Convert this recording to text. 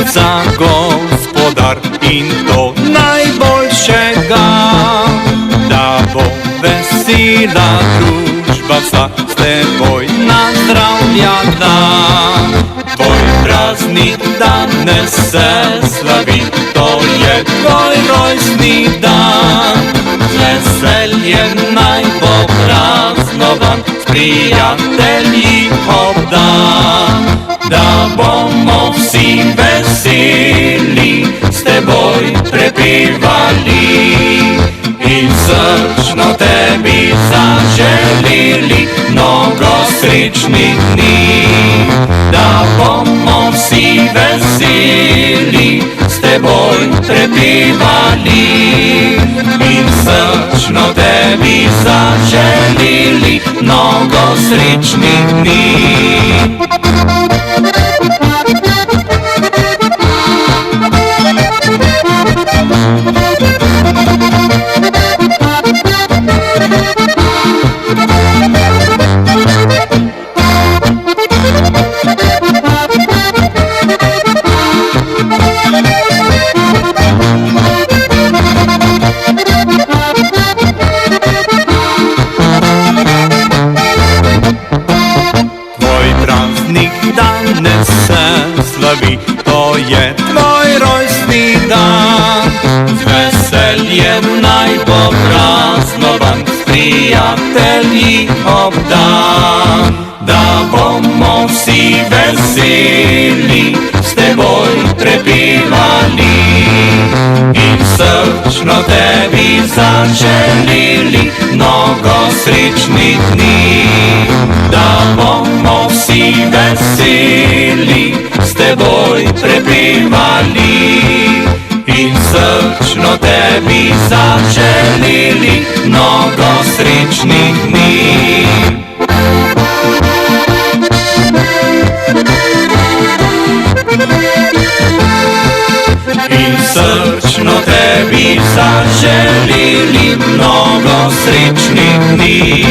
srca gospodar in to najboljšega, da bo vesela družba vsa s teboj nazdravljena. Tvoj praznik danes se slavi, to je tvoj rojstni dan. Z veseljem naj bo praznovan, s prijatelji obdan. Da bomo vsi veseli, s teboj prepevali in srčno tebi zaželili mnogo srečnih dni. Da bomo vsi veseli, s teboj prepevali in srčno tebi zaželili mnogo srečnih dni. Danes se slavi, to je tvoj rojstni dan. Z veseljem naj bo praznovan, s prijatelji obdan. Da bomo vsi veseli, s teboj prepevali in srčno tebi zaželili mnogo srečnih dni. Da bomo vsi veseli, s teboj prepevali in srčno tebi zaželili mnogo srečnih dni. In srčno tebi zaželili mnogo srečnih dni.